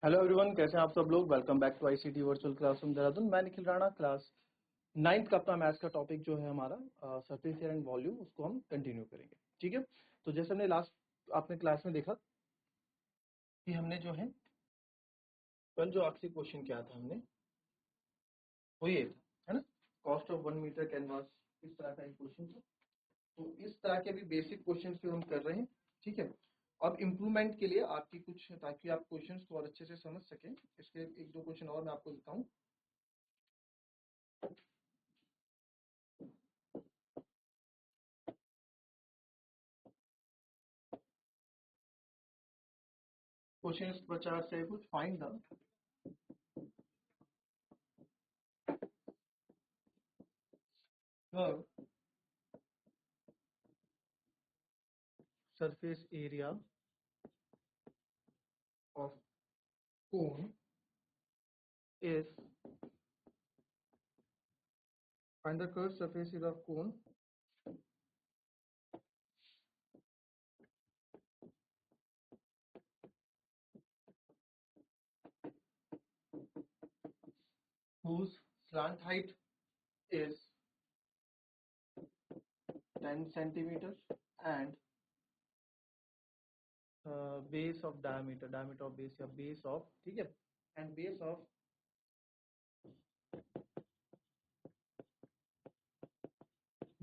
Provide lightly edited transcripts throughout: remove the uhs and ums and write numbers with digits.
Hello everyone, कैसे हैं आप सब लोग। Welcome back to ICT virtual classroom Dehradun. मैं निखिल राणा। क्लास 9th का अपना मैथ्स का टॉपिक जो है हमारा सरफेस एरिया एंड वॉल्यूम, उसको हम कंटिन्यू करेंगे। ठीक है, तो जैसे हमने लास्ट आपने क्लास में देखा कि हमने जो है कल जो आखिरी क्वेश्चन किया था हमने वो ये था, है ना, कॉस्ट ऑफ 1 मीटर कैनवास, इस तरह का एक क्वेश्चन था। तो इस तरह के भी बेसिक क्वेश्चन पे हम कर रहे हैं। ठीक है, अब इम्प्रूवमेंट के लिए आपकी कुछ, ताकि आप क्वेश्चंस को और अच्छे से समझ सकें, इसके एक दो क्वेश्चन और मैं आपको दिखाऊं। क्वेश्चन 50 से कुछ find the curve surface area of cone is find the curve surface area of cone whose slant height is 10 centimeters and base of diameter of base या base of, ठीक है, and base of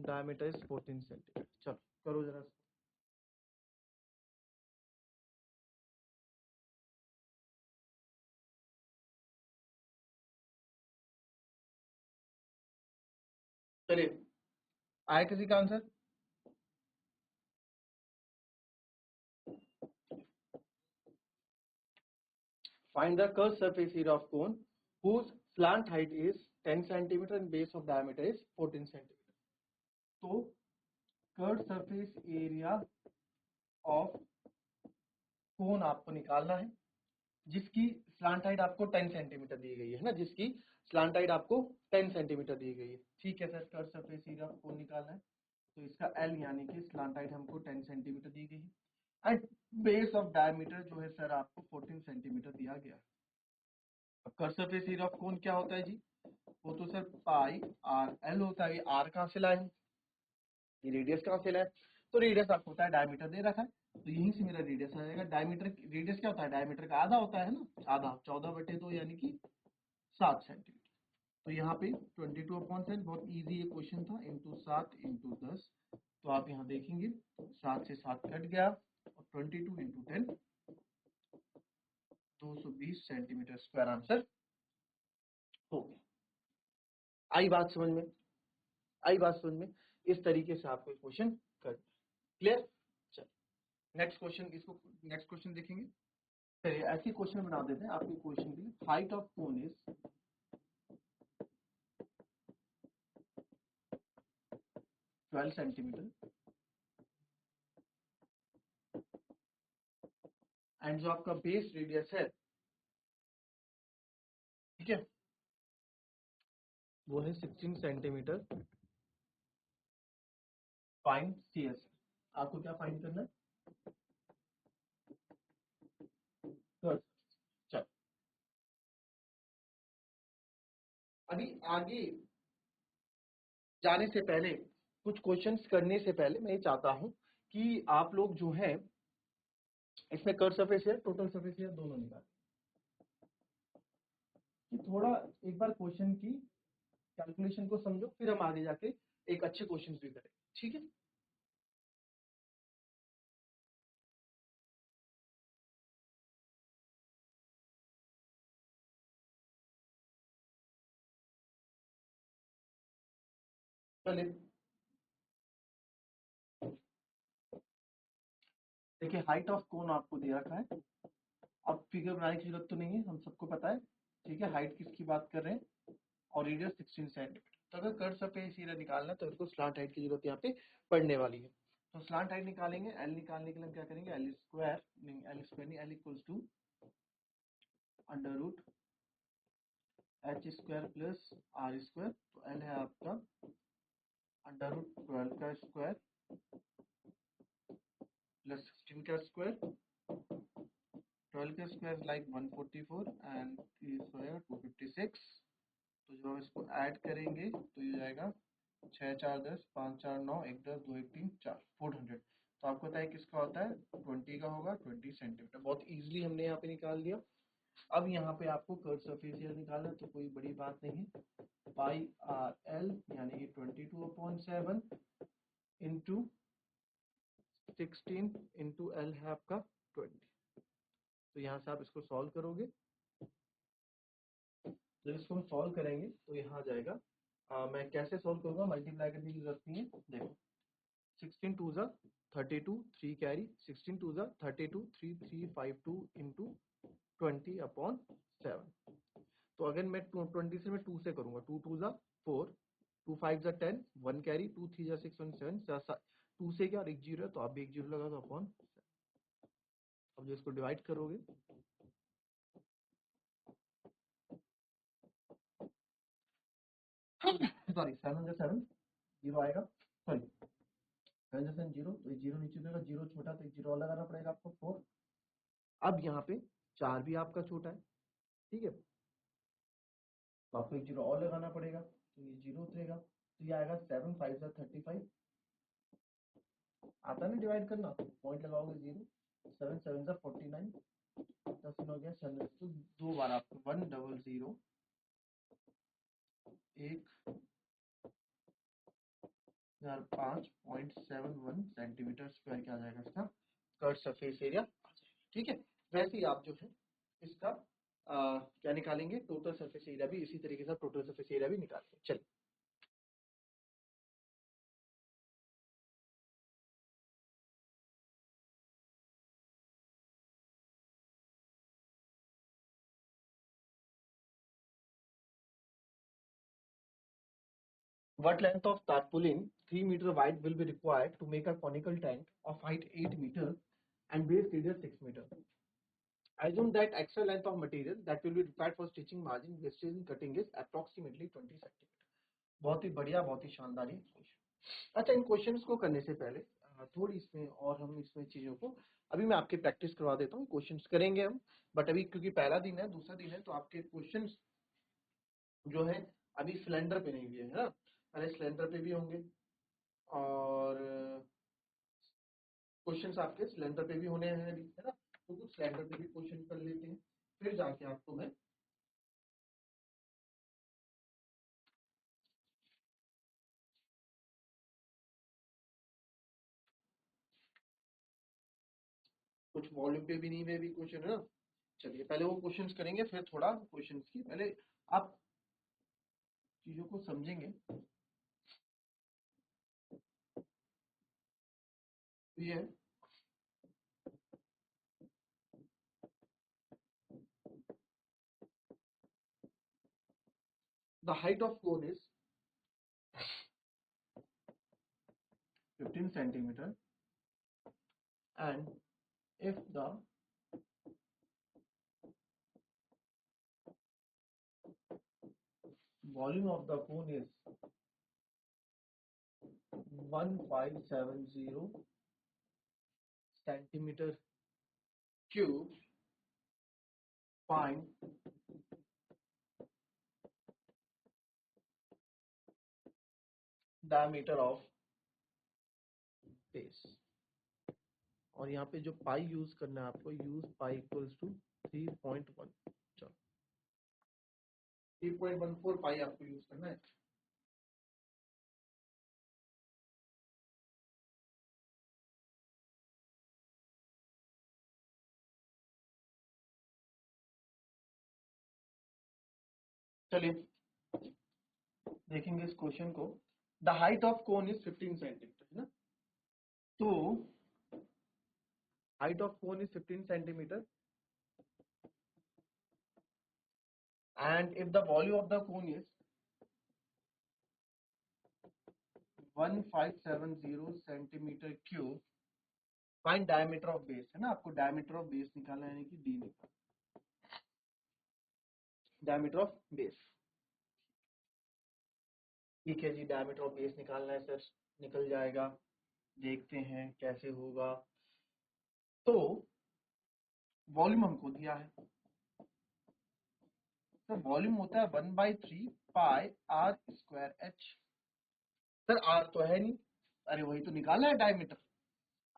diameter is 14 centimeter। चलो करो जरा। चलिए, आया किसी का answer? Find the curved surface area of cone whose slant height is 10 centimeter and base of diameter is 14 centimeter। तो curve surface area of cone आपको निकालना है जिसकी स्लांट हाइट आपको 10 सेंटीमीटर दी गई है ना, जिसकी स्लांट हाइट आपको 10 सेंटीमीटर दी गई है। ठीक है sir, curve surface area of cone निकालना है तो इसका एल यानी कि स्लांट हाइट हमको 10 सेंटीमीटर दी गई है एंड बेस ऑफ डायमीटर जो है सर आपको 14 सेंटीमीटर दिया गया है। अब curve surface area of cone क्या होता है जी? वो तो सर पाई आर एल होता है। ये आर कहाँ से लाए हैं, ये रेडियस कहाँ से लाए? तो रेडियस आपको होता है, डायमीटर दे रखा है तो यहीं से मेरा रेडियस आ जाएगा। डायमीटर रेडियस क्या होता है? डायमीटर का आधा होता है ना, आधा 14/2 यानी कि 7 सेंटीमीटर। तो यहाँ पे 22/7 बहुत इजी ये क्वेश्चन था, इंटू 7 इंटू 10। तो आप यहाँ देखेंगे 7 से 7 कट गया और 22 इंटू 10 220 सेंटीमीटर स्क्वायर आंसर हो गया। आई बात समझ में? आई बात समझ में? इस तरीके से आपको क्वेश्चन कर, क्लियर? चलो नेक्स्ट क्वेश्चन, इसको नेक्स्ट क्वेश्चन देखेंगे। चलिए ऐसे क्वेश्चन बना देते हैं आपके क्वेश्चन के लिए। Height of cone is 12 centimetre and जो आपका बेस रेडियस है, ठीक है, वो है 16 सेंटीमीटर। Find CS. आपको क्या फाइंड करना है? चलो अभी आगे जाने से पहले, कुछ क्वेश्चंस करने से पहले मैं ये चाहता हूं कि आप लोग जो है इसमें कर्व सरफेस है, टोटल सरफेस है, दोनों निकालें। कि थोड़ा एक बार क्वेश्चन की कैलकुलेशन को समझो, फिर हम आगे जाके एक अच्छे क्वेश्चन भी करें। ठीक है, चलिए देखिए, हाइट ऑफ कोन आपको दे रखा है। अब फिगर बनाने की जरूरत तो नहीं है, हम सबको पता है। ठीक है, हाइट किसकी बात कर रहे हैं और रेडियस 16 सेंटीमीटर। तो अगर कर्व सरफेस एरिया निकालना है तो इनको स्लांट हाइट की जरूरत यहाँ पे पड़ने वाली है। तो स्लांट हाइट निकालेंगे, एल निकालने के लिए हम क्या करेंगे, एल स्क्वायर नहीं, एल स्क्वायर नहीं, L equals to under root H square plus R square. तो एल है आपका अंडर रूट 12 का स्क्वायर प्लस 16 का स्क्वायर। 12 12 का स्क्वायर लाइक 144 एंड 3 स्क्वायर 256। तो जब हम इसको ऐड करेंगे तो ये जाएगा 6 4 10 5 4 9 1 10 2 1 3 4 400। तो आपको पता है किसका होता है, 20 का होगा, 20 सेंटीमीटर। बहुत इजीली हमने यहाँ पे निकाल दिया। अब यहाँ पे आपको कर्व सरफेस एरिया निकालना है, तो कोई बड़ी बात नहीं है। पाई आर एल यानी कि 22/7 इंटू 16 इंटू एल है आपका 20। तो यहाँ से आप इसको सॉल्व करोगे, जब इसको हम सॉल्व करेंगे तो यहाँ आ जाएगा। मैं कैसे सॉल्व करूंगा, मल्टीप्लाई करने की जरूरत नहीं है। देखो 16 2 ज़ा 32 3 कैरी 16 2 ज़ा 32 3352 इंटू 20/7। तो अगर मैं 20 से मैं 2 से करूंगा, 2 2 ज़ा 4 2 5 ज़ा 10 1 कैरी 2 3 ज़ा 6 1 7 2 से क्या, और एक जीरो है तो आप भी एक जीरो लगा दो अपॉन। अब जो इसको डिवाइड करोगे सॉरी 7 जीरो आएगा, सॉरी 7 जीरो, तो एक जीरो नीचे देगा, जीरो छोटा तो एक जीरो और लगाना पड़ेगा आपको 4। अब यहाँ पे 4 भी आपका छोटा है, ठीक है, तो आपको एक जीरो और लगाना पड़ेगा, तो ये जीरो उतरेगा, तो ये आएगा 7 5 ज़ा 35। आता ना डिवाइड करना, पॉइंट लगाओगे जीरो, 7 7 ज़ा 49, 10 हो गया 7। तो दो बार आपको 100 1005.71 सेंटीमीटर स्क्वायर क्या आ जाएगा इसका कर्व सरफेस एरिया आ जाएगा। ठीक है, वैसे ही आप जो है इसका क्या निकालेंगे, टोटल सरफेस एरिया भी इसी तरीके से टोटल सरफेस एरिया भी निकालेंगे। चलिए what length of tarpaulin 3 meter wide will be required to make a conical tank of height 8 meter and base radius 6 meter? Assume that extra length of material that will be required for stitching margin wastage in cutting is approximately 20 centimeter. बहुत ही बढ़िया, बहुत ही शानदार ये question. अच्छा, इन questions को करने से पहले थोड़ी इसमें और हम इसमें चीजों को अभी मैं आपके प्रैक्टिस करवा देता हूँ। क्वेश्चंस करेंगे हम, बट अभी क्योंकि पहला दिन है, दूसरा दिन है, तो आपके क्वेश्चंस जो है अभी सिलेंडर पे नहीं भी है ना, पहले सिलेंडर पे भी होंगे और क्वेश्चंस आपके सिलेंडर पे भी होने हैं अभी, है ना। तो कुछ सिलेंडर पे भी क्वेश्चन कर लेते हैं, फिर जाके आपको मैं कुछ वॉल्यूम पे भी नहीं में भी क्वेश्चन है ना। चलिए पहले वो क्वेश्चंस करेंगे, फिर थोड़ा क्वेश्चंस की पहले आप चीजों को समझेंगे। तो ये the height of cone is 15 centimeter and if the volume of the cone is 1570 centimeter cube, find diameter of base। और यहाँ पे जो पाई यूज करना है आपको, यूज पाई इक्वल्स टू 3.1, चलो 3.14 पाई आपको यूज करना है। चलिए देखेंगे इस क्वेश्चन को। The height of cone is 15 centimetre, है ना। तो height of cone is 15 centimetre and if the volume of the cone is 1570 centimeter cube, find diameter of base, है ना। आपको diameter of base निकालना है, यानी कि d निकालना, diameter of base। ठीक है जी, diameter of base निकालना है सर, निकल जाएगा, देखते हैं कैसे होगा। तो वॉल्यूम हमको दिया है, तो वॉल्यूम होता है 1/3 pi R square H. Sir R तो है नहीं, अरे वही तो निकालना है डायमीटर,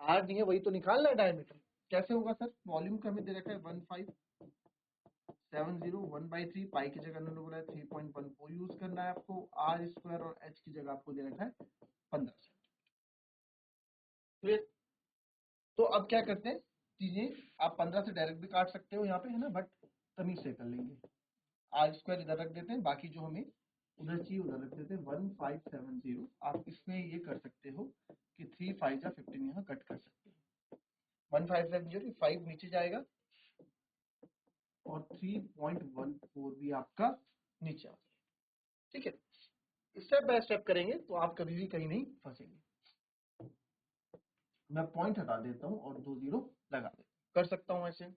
आर नहीं है वही तो निकालना है डायमीटर, कैसे होगा सर? वॉल्यूम का हमें दे रखा है 1570, 1/3 पाई की जगह उन्होंने बोला है 3.14 यूज करना है आपको, आर स्क्वायर और एच की जगह आपको दे रखा है 15 सेंटीमीटर। तो अब क्या करते हैं चीजें, आप 15 से डायरेक्ट भी काट सकते हो यहाँ पे है ना, बट तमीज से कर लेंगे। आर स्क्वायर इधर रख देते हैं, बाकी जो हमें उधर चाहिए उधर रख देते हैं 1570। आप इसमें ये कर सकते हो कि 3 5 या 15 यहाँ कट कर सकते हो, 1570 5 नीचे जाएगा और 3.14 भी आपका नीचे आ जाएगा। ठीक है, स्टेप बाय स्टेप करेंगे तो आप कभी भी कहीं नहीं फंसेंगे। मैं पॉइंट हटा देता हूँ और 2 0 लगा देता हूँ, कर सकता हूँ ऐसे,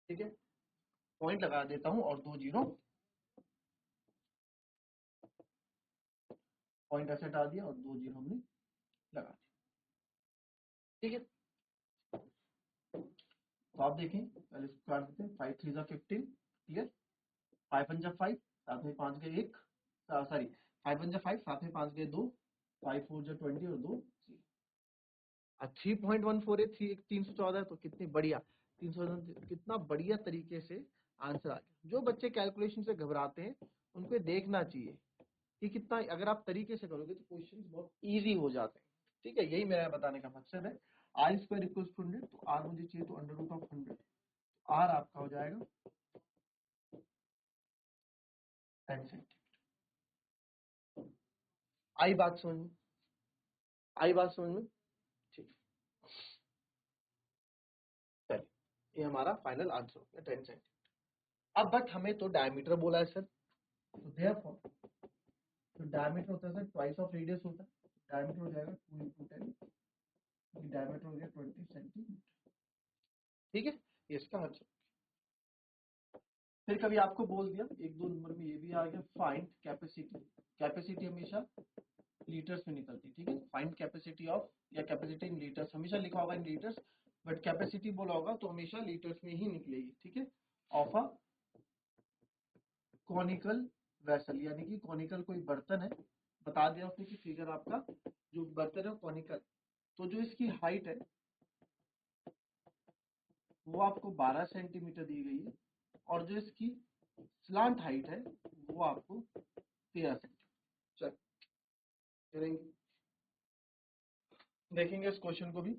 ठीक है, पॉइंट लगा देता हूँ और 2 0 पॉइंट ऐसे हटा दिया और 2 0 हमने लगा दिया। ठीक है, तो आप देखें पहले इसको काट देते हैं, 5 3 जा 15, क्लियर, 5 1 जा 5, साथ में 5 गए 1, सॉरी 5 1 जा 5, साथ में 5 गए 2, 5 4 जा 20 और 2 0। 3.14 है, 314 है, तो कितनी बढ़िया 300 कितना बढ़िया तरीके से आंसर आ गया। जो बच्चे कैलकुलेशन से घबराते हैं उनको देखना चाहिए कि कितना, अगर आप तरीके से करोगे तो क्वेश्चन बहुत इजी हो जाते हैं। ठीक है, यही मेरा बताने का मकसद है। आर स्क्वायर इक्वल टू 100, तो आर मुझे चाहिए तो अंडर रूट ऑफ 100, आर आपका हो जाएगा 10 सेंटीमीटर। आई बात समझ में, आई बात समझ में, ठीक, चलिए ये हमारा फाइनल आंसर हो गया 10 सेंटीमीटर। अब बट हमें तो डायमीटर बोला है सर, तो देयरफॉर तो डायमीटर होता है सर ट्वाइस ऑफ रेडियस होता है, डायमीटर हो जाएगा 2 × 10, डायमीटर हो गया 20 सेंटीमीटर। ठीक है, ये इसका आंसर। फिर कभी आपको बोल दिया 1 2 नंबर में ये भी आ गया, फाइंड कैपेसिटी। कैपेसिटी हमेशा लीटर्स में निकलती है, ठीक है, फाइंड कैपेसिटी ऑफ, या कैपेसिटी इन लीटर्स, हमेशा लिखा होगा इन लीटर्स, बट कैपेसिटी बोला होगा तो हमेशा लीटर्स में ही निकलेगी। ठीक है, ऑफ अ कॉनिकल वेसल, यानी कि कॉनिकल कोई बर्तन है, बता दिया उसने कि फिगर आपका जो बर्तन है कॉनिकल, तो जो इसकी हाइट है वो आपको 12 सेंटीमीटर दी गई है, और जो इसकी स्लांट हाइट है वो आपको 13 सेंटीमीटर। चल करेंगे, देखेंगे इस क्वेश्चन को भी।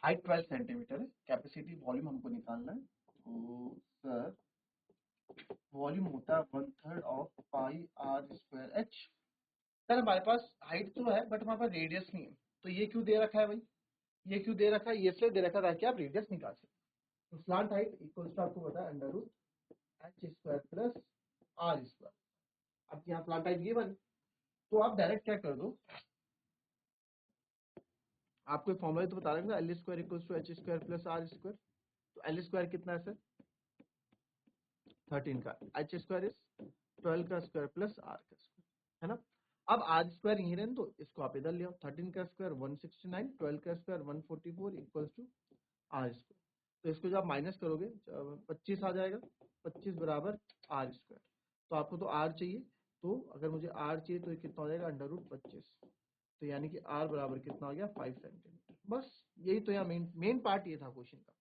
हाइट 12 सेंटीमीटर है, कैपेसिटी वॉल्यूम हमको निकालना है, तो सर वॉल्यूम होता है 1/3 of pi R square H. Sir हमारे पास हाइट तो है बट हमारे पास रेडियस नहीं है, तो ये क्यों दे रखा है भाई, ये क्यों दे रखा है, ये इसलिए दे रखा है ताकि आप रेडियस निकाल सकें। तो स्लांट हाइट इक्वल्स टू आपको पता है under root H square plus R square. अब यहाँ स्लांट हाइट ये बनी, तो आप डायरेक्ट क्या कर दो, आपको एक फॉर्मूला तो बता रखा L square equals to H square plus R square. तो एल स्क्वायर कितना है सर 13 का, एच स्क्वायर इज 12 का स्क्वायर प्लस आर का स्क्वायर, है ना। अब आर स्क्वायर यहीं रहने तो इसको आप इधर ले आओ, 13 का स्क्वायर 169, 12 का square 144 equals to R square. तो इसको जब आप माइनस करोगे 25 आ जाएगा, 25 बराबर आर स्क्वायर। तो आपको तो आर चाहिए, तो अगर मुझे आर चाहिए तो ये कितना हो जाएगा अंडर रूट 25, तो यानी कि आर बराबर कितना हो गया 5 सेंटीमीटर। बस यही तो यहाँ मेन पार्ट ये था क्वेश्चन का,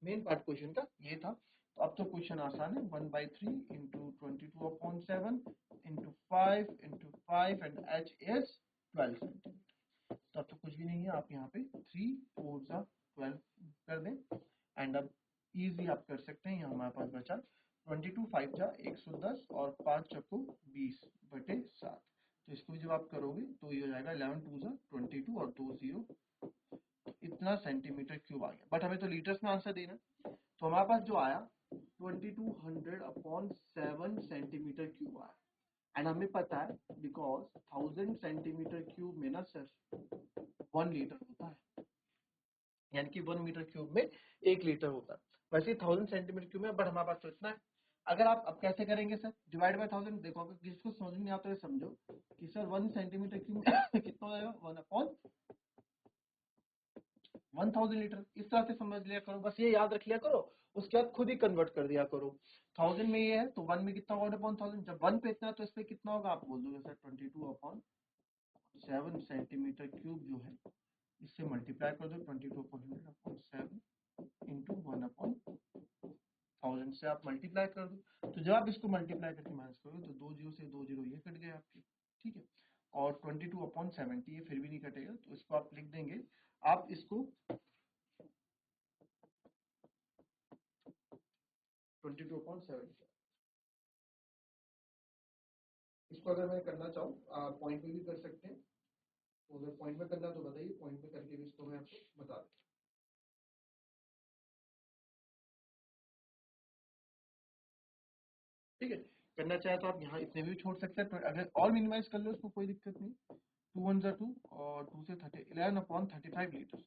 मेन पार्ट क्वेश्चन का ये था। तो अब तो क्वेश्चन आसान है, 1/3 into 22/7 into 5 into 5 and H is 12 centimetre. तो अब तो कुछ भी नहीं है, आप यहाँ पे 3 4 12 कर दें एंड अब इजी आप कर सकते हैं। यहाँ हमारे पास बचा 22 5 110 और 5 चक्को 20/7। तो इसको जब आप करोगे तो ये हो जाएगा 11 2 22 और 2 0, इतना सेंटीमीटर क्यूब आ गया। बट हमें तो लीटर्स में आंसर देना, तो हमारे पास जो आया 2200/7 सेंटीमीटर क्यूब आया। एंड हमें पता है बिकॉज 1000 सेंटीमीटर क्यूब में ना सर 1 लीटर होता है, यानी कि 1 मीटर क्यूब में 1 लीटर होता है। वैसे 1000 सेंटीमीटर क्यूब में, बट हमारे पास तो इतना है। अगर आप अब कैसे करेंगे सर, डिवाइड बाय 1000, देखो अगर किसको समझ नहीं आता है समझो कि सर 1 सेंटीमीटर क्यूब में कितना हो जाएगा 1/1000 1000 लीटर, इस तरह से समझ लिया करो, बस ये याद रख लिया करो, उसके बाद खुद ही कन्वर्ट कर दिया करो। 1000 में ये है तो 1 में कितना होगा 1/1000, जब 1 पे इतना है तो इस पे कितना होगा आप बोल दो, जैसे 22/7 सेंटीमीटर क्यूब जो है इससे मल्टीप्लाई कर दो, 22/100/7 इंटू 1/1000 से आप मल्टीप्लाई कर दो। तो जब आप इसको मल्टीप्लाई करके माइनस करोगे तो 2 जीरो से 2 जीरो ये कट गए आपके, ठीक है। और 22/70 ये फिर भी नहीं कटेगा, तो इसको आप लिख देंगे, आप इसको 22/70, इसको अगर मैं करना चाहूँ पॉइंट में भी कर सकते हैं, तो अगर पॉइंट में करना तो बताइए, पॉइंट में करके भी इसको मैं आपको बता दूँ। ठीक है, करना चाहे तो आप यहाँ इतने भी छोड़ सकते हैं, तो अगर और मिनिमाइज कर लो उसको कोई दिक्कत नहीं। 2 1 2 और 2 से 11/35 लीटर,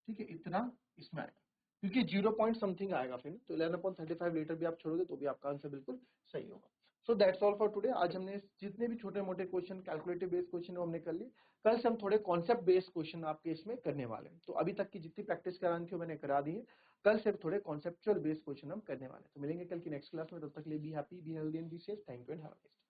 ठीक है, इतना इसमें आएगा, क्योंकि 0 पॉइंट समथिंग आएगा फिर, तो 11/35 लीटर भी आप छोड़ोगे तो भी आपका आंसर बिल्कुल सही होगा। So that's all for today. आज हमने जितने भी छोटे मोटे क्वेश्चन, कैलकुलेटिव बेस्ड क्वेश्चन वो हमने कर लिए। कल से हम थोड़े कॉन्सेप्ट बेस्ड क्वेश्चन आपके इसमें करने वाले हैं, तो अभी तक की जितनी प्रैक्टिस करानी थी मैंने करा दी है, कल से थोड़े कॉन्सेप्चुअल बेस्ड क्वेश्चन हम करने वाले हैं। तो मिलेंगे कल की नेक्स्ट क्लास में, तब तक के लिए be happy, be healthy and be safe. Thank you and have a nice day.